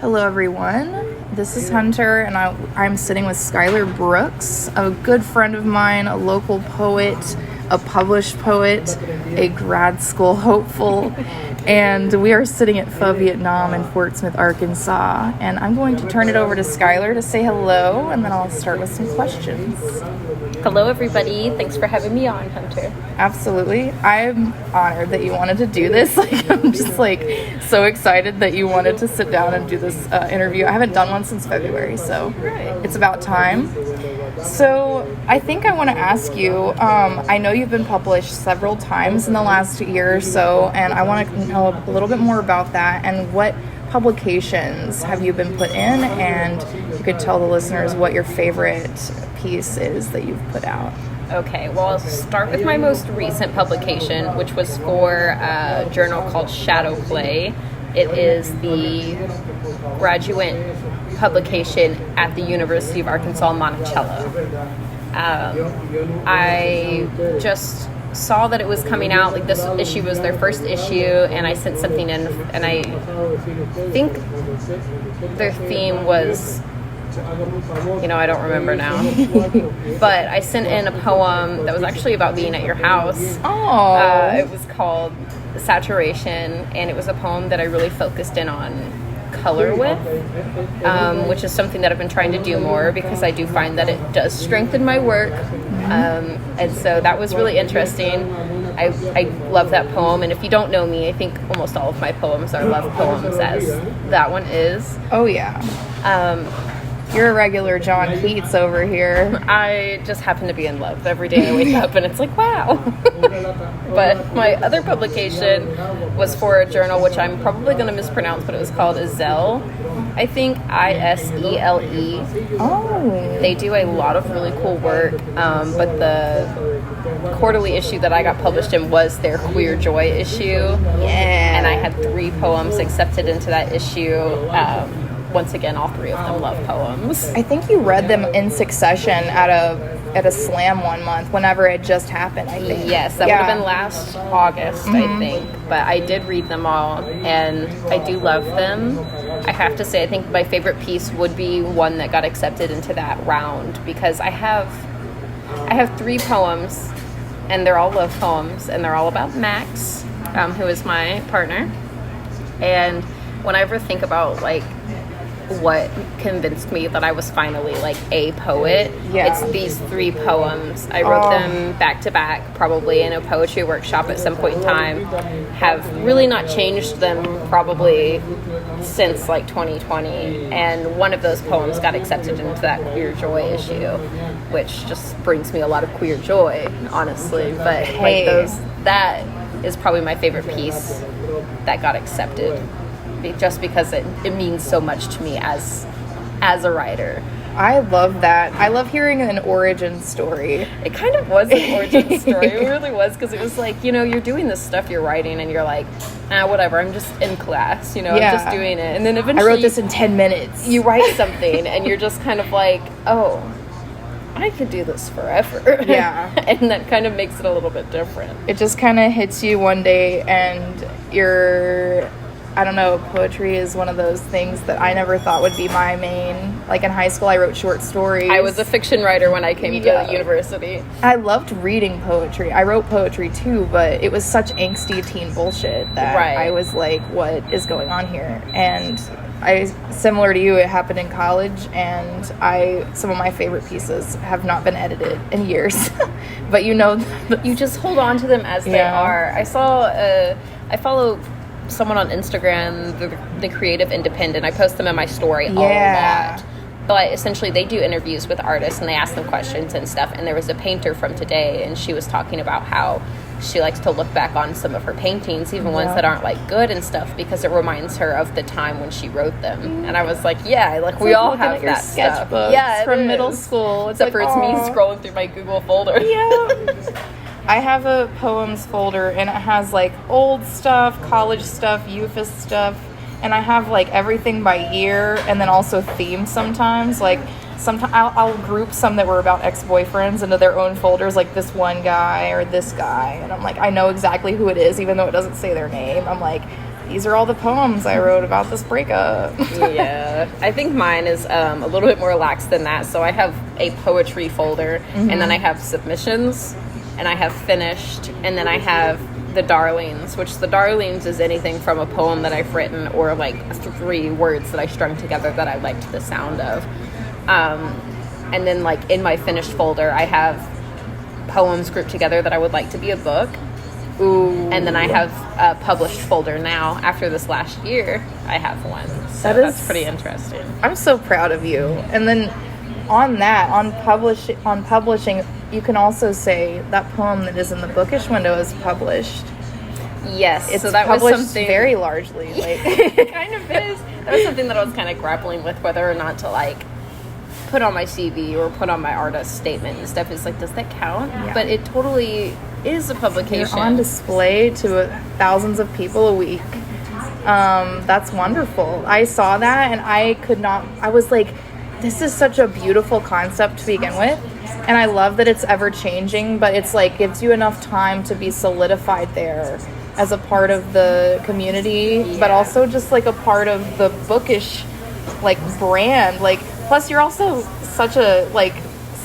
Hello everyone, this is Hunter and I'm sitting with Schuyler Brooks, a good friend of mine, a local poet, a published poet, a grad school hopeful, and we are sitting at Pho Vietnam in Fort Smith, Arkansas, and I'm going to turn it over to Schuyler to say hello, and then I'll start with some questions. Hello everybody, thanks for having me on, Hunter. Absolutely. I'm honored that you wanted to do this. I'm just so excited that you wanted to sit down and do this interview. I haven't done one since February, so it's about time. So I think I want to ask you, I know you've been published several times in the last year or so, and I want to know a little bit more about that and what publications have you been put in, and you could tell the listeners what your favorite piece is that you've put out. Okay, well, I'll start with my most recent publication, which was for a journal called Shadowplay. It is the graduate publication at the University of Arkansas, Monticello. I just saw that it was coming out, like this issue was their first issue, and I sent something in, and I think their theme was, I don't remember now, but I sent in a poem that was actually about being at your house. It was called Saturation, and it was a poem that I really focused in on color with, which is something that I've been trying to do more because I do find that it does strengthen my work, and so that was really interesting. I love that poem, and if you don't know me, I think almost all of my poems are love poems, as that one is. Oh yeah. You're a regular John Keats over here. I just happen to be in love every day I wake up, and it's like, wow. But my other publication was for a journal, which I'm probably going to mispronounce, but it was called Isele. I think Isele. Oh. They do a lot of really cool work, but the quarterly issue that I got published in was their Queer Joy issue. Yeah. And I had 3 poems accepted into that issue. Once again, all 3 of them love poems. I think you read them in succession at a slam one month, whenever it just happened, I think. Yes, that would have been last August, I think. But I did read them all, and I do love them. I have to say, I think my favorite piece would be one that got accepted into that round, because I have 3 poems, and they're all love poems, and they're all about Max, who is my partner. And when I ever think about, what convinced me that I was finally a poet, it's these 3 poems. I wrote them back to back, probably in a poetry workshop at some point in time. Have really not changed them probably since 2020, and one of those poems got accepted into that Queer Joy issue, which just brings me a lot of queer joy, honestly. But that is probably my favorite piece that got accepted, just because it means so much to me as a writer. I love that. I love hearing an origin story. It kind of was an origin story. It really was, because it was you're doing this stuff you're writing, and you're like, whatever, I'm just in class, I'm just doing it. And then eventually I wrote this in 10 minutes. You write something, and you're just kind of like, oh, I could do this forever. Yeah. And that kind of makes it a little bit different. It just kind of hits you one day, and I don't know, poetry is one of those things that I never thought would be my main. In high school, I wrote short stories. I was a fiction writer when I came to university. I loved reading poetry. I wrote poetry too, but it was such angsty teen bullshit that I was like, what is going on here? And similar to you, it happened in college, and some of my favorite pieces have not been edited in years. But you just hold on to them as they are. I follow someone on Instagram, the Creative Independent. I post them in my story a lot. But essentially, they do interviews with artists, and they ask them questions and stuff. And there was a painter from today, and she was talking about how she likes to look back on some of her paintings, even ones that aren't good and stuff, because it reminds her of the time when she wrote them. And I was like, we all have that stuff. Yeah, from middle school. Except for it's me scrolling through my Google folder. Yeah. I have a poems folder, and it has old stuff, college stuff, UFAS stuff, and I have everything by year, and then also themes sometimes. Sometimes I'll group some that were about ex-boyfriends into their own folders, this one guy or this guy, and I'm I know exactly who it is, even though it doesn't say their name. I'm these are all the poems I wrote about this breakup. Yeah, I think mine is a little bit more lax than that. So I have a poetry folder, and then I have submissions, and I have finished, and then I have the darlings, which the darlings is anything from a poem that I've written or like 3 words that I strung together that I liked the sound of. And then like in my finished folder, I have poems grouped together that I would like to be a book. Ooh. And then I have a published folder now. After this last year, I have one. So that's pretty interesting. I'm so proud of you. And then on publishing, you can also say that poem that is in the Bookish window is published. Yes, It's so that published was something very largely. Like it kind of is. That was something that I was kind of grappling with, whether or not to like put on my CV or put on my artist statement and stuff. Is like, does that count? Yeah. But it totally is a publication. You're on display to thousands of people a week. That's wonderful. I saw that and I was like, this is such a beautiful concept to begin with. And I love that it's ever changing, but it's like gives you enough time to be solidified there as a part of the community, but also just like a part of the Bookish like brand. Like, plus you're also such a like,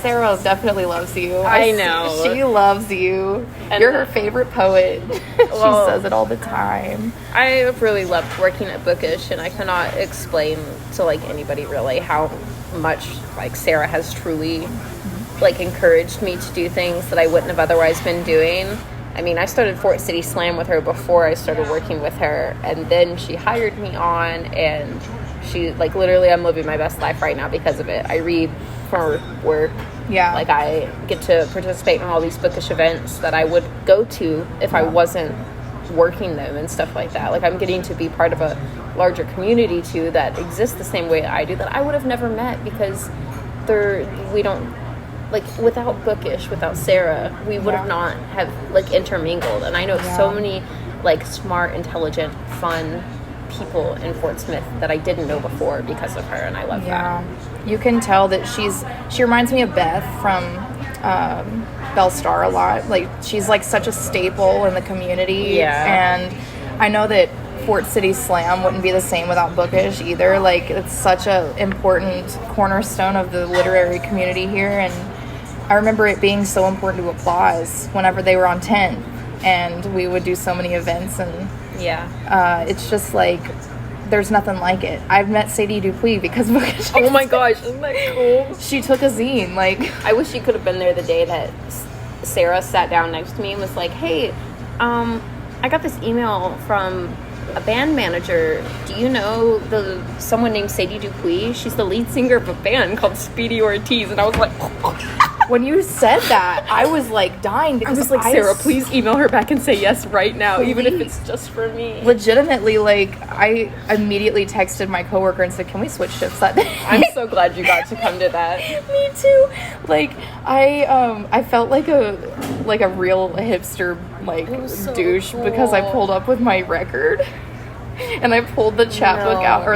Sarah definitely loves you. I know. She loves you. And you're her favorite poet. Well, she says it all the time. I really loved working at Bookish, and I cannot explain to like anybody really how much like Sarah has truly like encouraged me to do things that I wouldn't have otherwise been doing. I mean, I started Fort City Slam with her before I started working with her, and then she hired me on, and she like literally I'm living my best life right now because of it. I read for work. Yeah. Like I get to participate in all these Bookish events that I would go to if I wasn't working them and stuff like that. Like I'm getting to be part of a larger community too that exists the same way I do, that I would have never met because we don't, like without Bookish, without Sarah, we would have not have like intermingled. And I know so many like smart, intelligent, fun people in Fort Smith that I didn't know before because of her, and I love that. You can tell that she reminds me of Beth from Belle Star a lot. Like she's like such a staple in the community. And I know that Fort City Slam wouldn't be the same without Bookish either. Like it's such a important cornerstone of the literary community here, and I remember it being so important to Applause whenever they were on 10, and we would do so many events, and it's just like there's nothing like it. I've met Sadie Dupuis because of Bookish. Oh my gosh, isn't that cool? She took a zine. Like I wish she could have been there the day that Sarah sat down next to me and was like, hey, I got this email from a band manager. Do you know someone named Sadie Dupuis? She's the lead singer of a band called Speedy Ortiz. And I was like, when you said that, I was like dying because I was like, Sarah, please email her back and say yes right now, even if it's just for me. Legitimately, like I immediately texted my coworker and said, can we switch shifts that day? I'm so glad you got to come to that. Me too. Like I felt like a real hipster like douche because I pulled up with my record and I pulled the chapbook out, or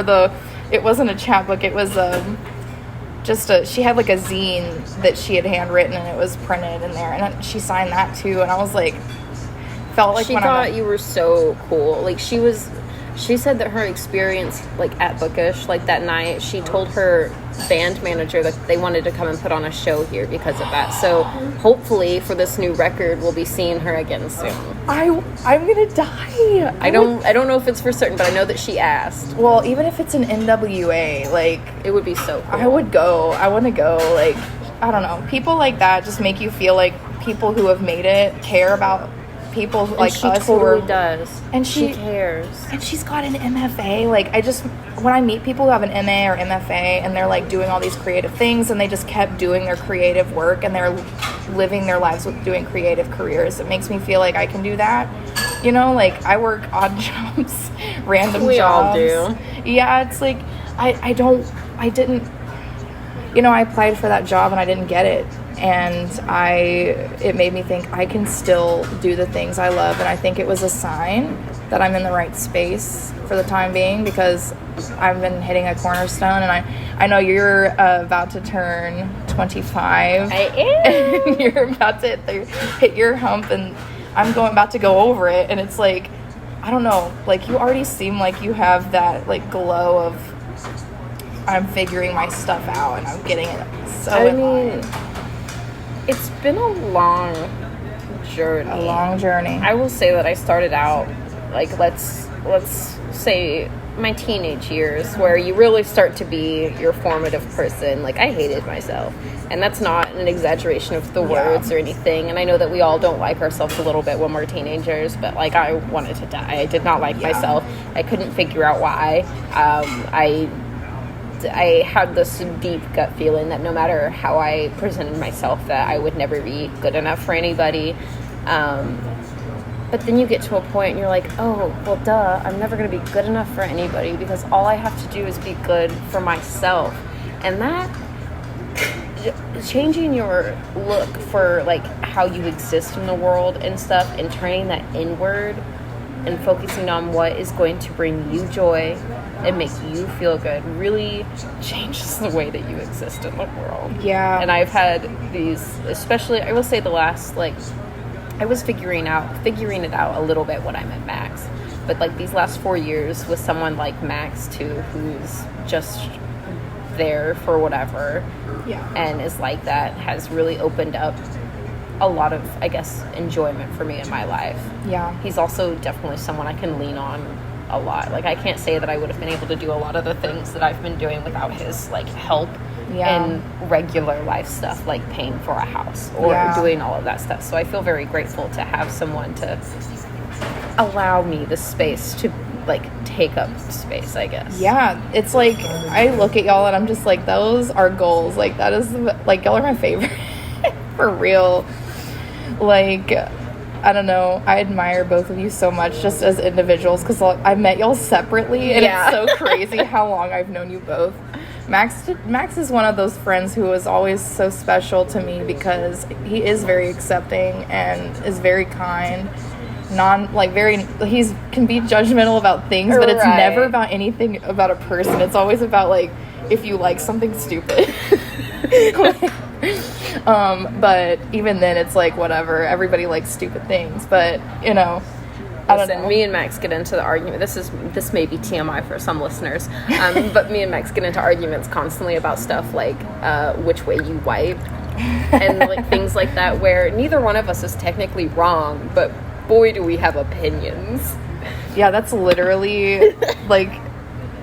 it wasn't a chapbook, it was she had like a zine that she had handwritten and it was printed in there, and she signed that too, and I was like, felt like she thought you were so cool. Like she said that her experience like at Bookish, like that night, she told her band manager that they wanted to come and put on a show here because of that. So hopefully for this new record we'll be seeing her again soon. I'm gonna die. I don't know if it's for certain, but I know that she asked. Well, even if it's an NWA, like it would be so cool. I would go. I want to go. Like I don't know, people like that just make you feel like people who have made it care about people like she us totally who are, does, and she cares, and she's got an MFA. Like when I meet people who have an MA or MFA and they're like doing all these creative things and they just kept doing their creative work and they're living their lives with doing creative careers, it makes me feel like I can do that, you know. Like I work odd jobs, random we jobs. We all do. Yeah, it's like I didn't, you know, I applied for that job and I didn't get it. And it made me think I can still do the things I love. And I think it was a sign that I'm in the right space for the time being, because I've been hitting a cornerstone. And I know you're about to turn 25. I am. And you're about to hit your hump, and I'm about to go over it. And it's like, I don't know, like, you already seem like you have that, like, glow of, I'm figuring my stuff out and I'm getting it so I in mean, line. it's been a long journey. A long journey. I will say that I started out, like, let's say my teenage years, where you really start to be your formative person. Like, I hated myself, and that's not an exaggeration of the words or anything, and I know that we all don't like ourselves a little bit when we're teenagers, but, like, I wanted to die. I did not like myself. I couldn't figure out why. I had this deep gut feeling that no matter how I presented myself, that I would never be good enough for anybody. But then you get to a point and you're like, oh, well, duh, I'm never going to be good enough for anybody, because all I have to do is be good for myself. And that, changing your look for, like, how you exist in the world and stuff, and turning that inward and focusing on what is going to bring you joy and make you feel good, really changes the way that you exist in the world. Yeah. And I've had these, especially, I will say the last, like, I was figuring it out a little bit when I met Max, but, like, these last 4 years with someone like Max too, who's just there for whatever, and is like that, has really opened up a lot of, I guess, enjoyment for me in my life. Yeah. He's also definitely someone I can lean on a lot. Like, I can't say that I would have been able to do a lot of the things that I've been doing without his, like, help in regular life stuff, like paying for a house or doing all of that stuff. So I feel very grateful to have someone to allow me the space to, like, take up space, I guess. Yeah, it's like, I look at y'all and I'm just like, those are goals. Like, that is, like, y'all are my favorite. For real. Like, I don't know, I admire both of you so much just as individuals, because I met y'all separately, and it's so crazy how long I've known you both. Max is one of those friends who is always so special to me, because he is very accepting and is very kind. He's can be judgmental about things, but it's never about anything about a person. It's always about, like, if you like something stupid. But even then, it's like, whatever, everybody likes stupid things, but, you know, I don't know. Me and Max get into the argument. This may be TMI for some listeners, but me and Max get into arguments constantly about stuff like which way you wipe and, like, things like that, where neither one of us is technically wrong, but boy, do we have opinions. Yeah, that's literally, like,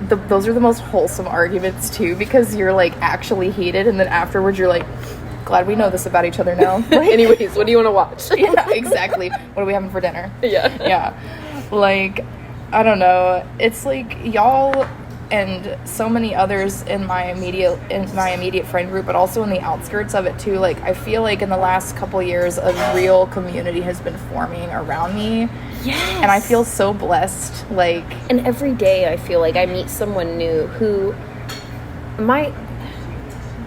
those are the most wholesome arguments too, because you're, like, actually heated, and then afterwards you're like, glad we know this about each other now. Like, anyways, what do you want to watch? Yeah, exactly. What are we having for dinner? Yeah. Like, I don't know, it's like y'all and so many others in my immediate friend group, but also in the outskirts of it too. Like, I feel like in the last couple years, a real community has been forming around me. Yes. And I feel so blessed. Like, and every day I feel like I meet someone new who might,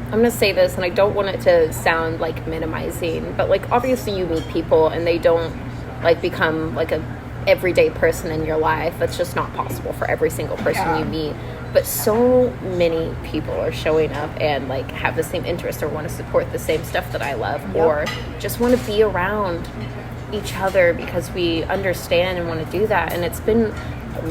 I'm going to say this, and I don't want it to sound, like, minimizing, but, like, obviously you meet people and they don't, like, become, like, a everyday person in your life. That's just not possible for every single person you meet. But so many people are showing up and, like, have the same interest or want to support the same stuff that I love, or just want to be around each other because we understand and want to do that. And it's been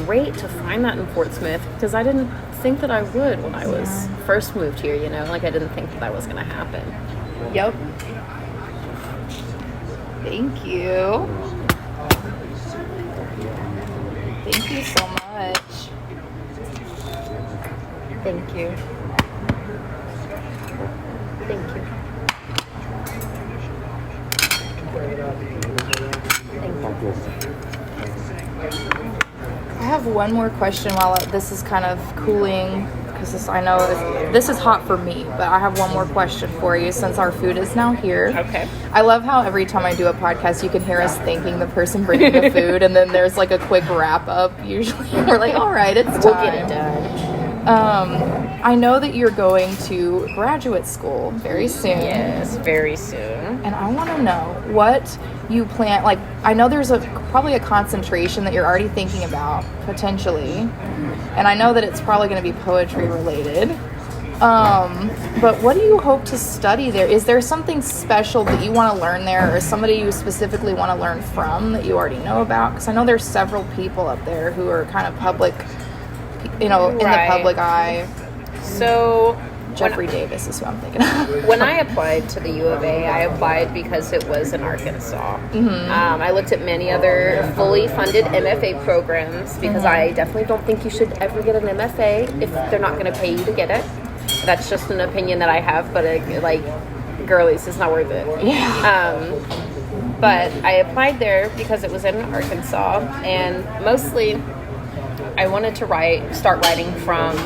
great to find that in Fort Smith, because I didn't think that I would when I was first moved here, you know, like, I didn't think that was going to happen. Yep. Thank you. Thank you so much. Thank you. Thank you. I have one more question while this is kind of cooling, because I know this is hot for me, but I have one more question for you since our food is now here. Okay. I love how every time I do a podcast, you can hear us thanking the person bringing the food, and then there's, like, a quick wrap up usually. We're like, all right, it's time. We'll get it done. I know that you're going to graduate school very soon. Yes, very soon. And I want to know what you plan. Like, I know there's probably a concentration that you're already thinking about, potentially. And I know that it's probably going to be poetry related. But what do you hope to study there? Is there something special that you want to learn there, or somebody you specifically want to learn from that you already know about? Because I know there's several people up there who are kind of public, in the public eye. So Jeffrey Davis is who I'm thinking of. When I applied to the U of A, I applied because it was in Arkansas. I looked at many other fully funded MFA programs because I definitely don't think you should ever get an MFA if they're not going to pay you to get it. That's just an opinion that I have, but girlies, it's not worth it. Yeah. But I applied there because it was in Arkansas, and mostly I wanted to start writing from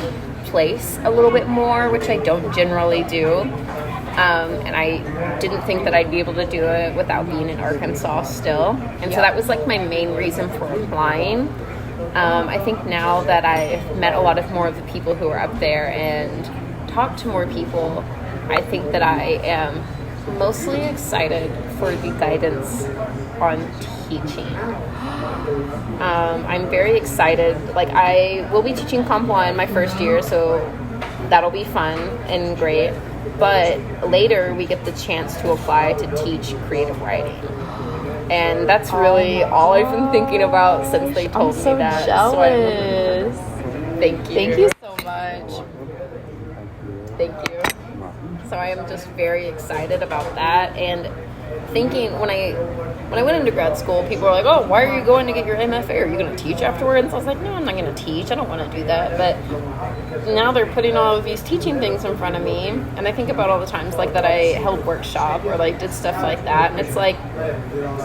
place a little bit more, which I don't generally do. And I didn't think that I'd be able to do it without being in Arkansas still. And so that was like my main reason for applying. I think now that I've met a lot of more of the people who are up there and talked to more people, I think that I am mostly excited for the guidance on teaching. I'm very excited. I will be teaching Comp 1 my first year, so that'll be fun and great. But later we get the chance to apply to teach creative writing. And that's really all I've been thinking about since they told me that. Jealous. Thank you. Thank you so much. Thank you. So I am just very excited about that, and thinking when I went into grad school, people were like, "Oh, why are you going to get your MFA? Are you going to teach afterwards?" I was like, "No, I'm not going to teach. I don't want to do that." But now they're putting all of these teaching things in front of me, and I think about all the times that I held workshop or did stuff like that, and it's like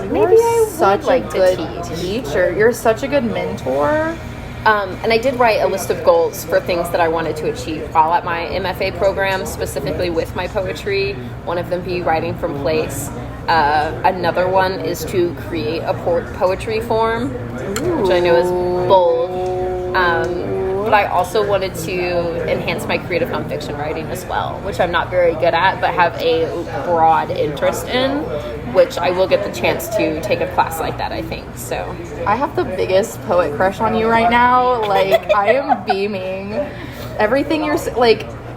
maybe I would like to teach. Teacher. You're such a good mentor. And I did write a list of goals for things that I wanted to achieve while at my MFA program, specifically with my poetry. One of them be writing from place. Another one is to create a poetry form, which I know is bold. But I also wanted to enhance my creative nonfiction writing as well, which I'm not very good at, but have a broad interest in, which I will get the chance to take a class like that, I think. So I have the biggest poet crush on you right now. I am beaming. Everything you're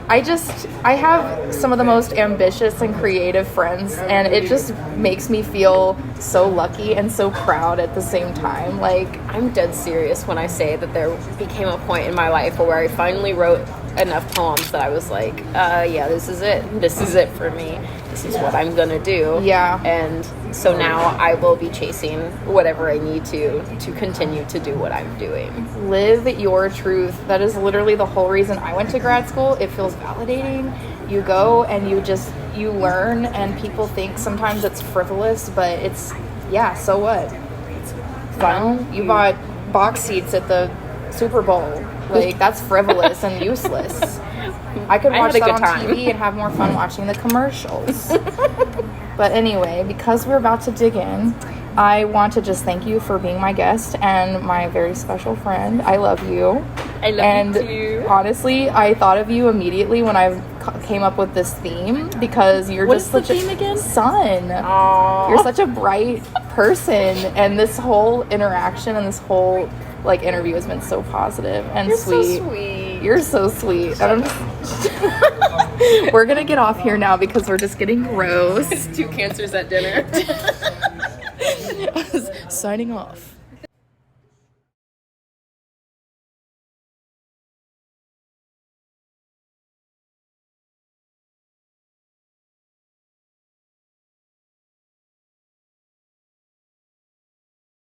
I have some of the most ambitious and creative friends, and it just makes me feel so lucky and so proud at the same time. I'm dead serious when I say that there became a point in my life where I finally wrote enough poems that I was like, yeah, this is it. This is it for me. This is what I'm gonna do. Yeah. And so now I will be chasing whatever I need to continue to do what I'm doing. Live your truth. That is literally the whole reason I went to grad school. It feels validating. You go and you learn, and people think sometimes it's frivolous, but so what? It's fun. You bought box seats at the Super Bowl. That's frivolous and useless. I could watch that on TV and have more fun watching the commercials. But anyway, because we're about to dig in, I want to just thank you for being my guest and my very special friend. I love you. I love you too. Honestly, I thought of you immediately when I came up with this theme, because you're just such a theme sun. Aww. You're such a bright person, and this whole interaction and this whole interview has been so positive and sweet. So sweet. You're so sweet. We're gonna get off here now because we're just getting gross. Two cancers at dinner. Signing off.